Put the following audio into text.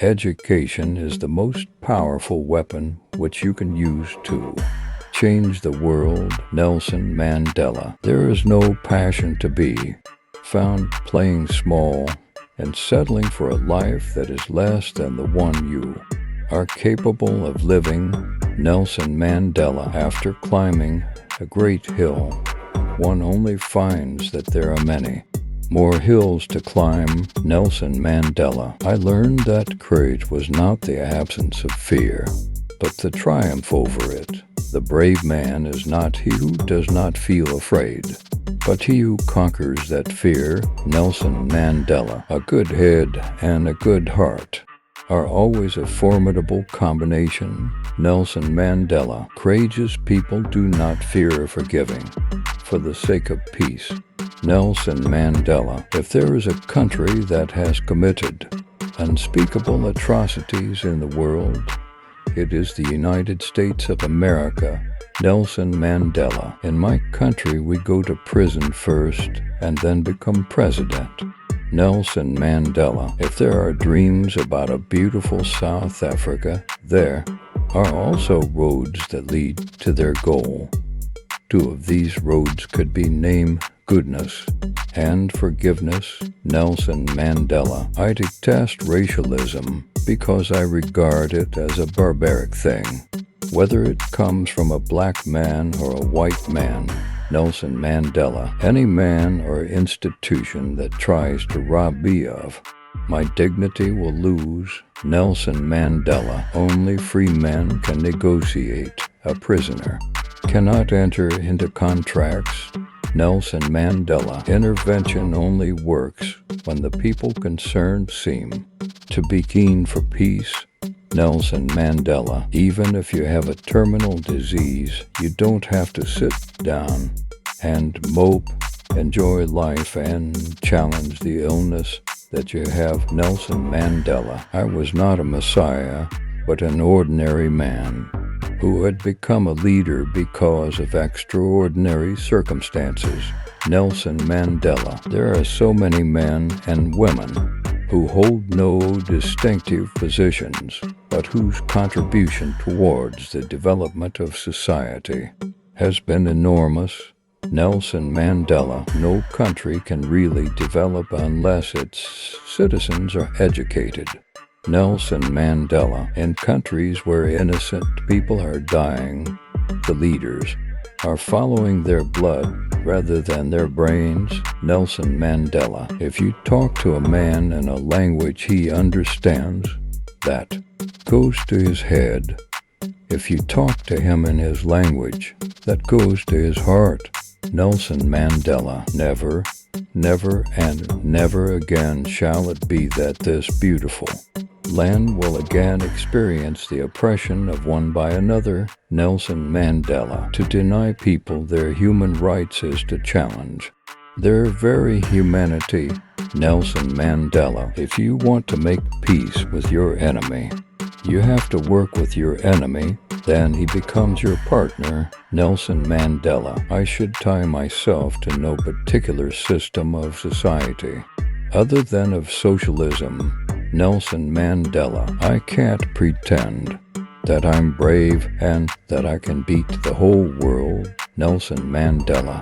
Education is the most powerful weapon which you can use to change the world. Nelson Mandela. There is no passion to be found playing small and settling for a life that is less than the one you are capable of living. Nelson Mandela. After climbing a great hill, one only finds that there are many more hills to climb. Nelson Mandela. I learned that courage was not the absence of fear, but the triumph over it. The brave man is not he who does not feel afraid, but he who conquers that fear. Nelson Mandela. A good head and a good heart are always a formidable combination. Nelson Mandela. Courageous people do not fear forgiving for the sake of peace. Nelson Mandela. If there is a country that has committed unspeakable atrocities in the world, it is the United States of America. Nelson Mandela. In my country, we go to prison first and then become president. Nelson Mandela. If there are dreams about a beautiful South Africa, there are also roads that lead to their goal. Two of these roads could be named goodness and forgiveness. Nelson Mandela. I detest racialism because I regard it as a barbaric thing, whether it comes from a black man or a white man. Nelson Mandela. Any man or institution that tries to rob me of my dignity will lose. Nelson Mandela. Only free men can negotiate. A prisoner cannot enter into contracts. Nelson Mandela. Intervention only works when the people concerned seem to be keen for peace. Nelson Mandela. Even if you have a terminal disease, you don't have to sit down and mope. Enjoy life and challenge the illness that you have. Nelson Mandela. I was not a messiah, but an ordinary man who had become a leader because of extraordinary circumstances. Nelson Mandela. There are so many men and women who hold no distinctive positions, but whose contribution towards the development of society has been enormous. Nelson Mandela. No country can really develop unless its citizens are educated. Nelson Mandela. In countries where innocent people are dying, the leaders are following their blood rather than their brains. Nelson Mandela. If you talk to a man in a language he understands, that goes to his head. If you talk to him in his language, that goes to his heart. Nelson Mandela. Never, never, and never again shall it be that this beautiful land will again experience the oppression of one by another. Nelson Mandela. To deny people their human rights is to challenge their very humanity. Nelson Mandela. If you want to make peace with your enemy, you have to work with your enemy, then he becomes your partner. Nelson Mandela. I should tie myself to no particular system of society other than of socialism. Nelson Mandela. I can't pretend that I'm brave and that I can beat the whole world. Nelson Mandela.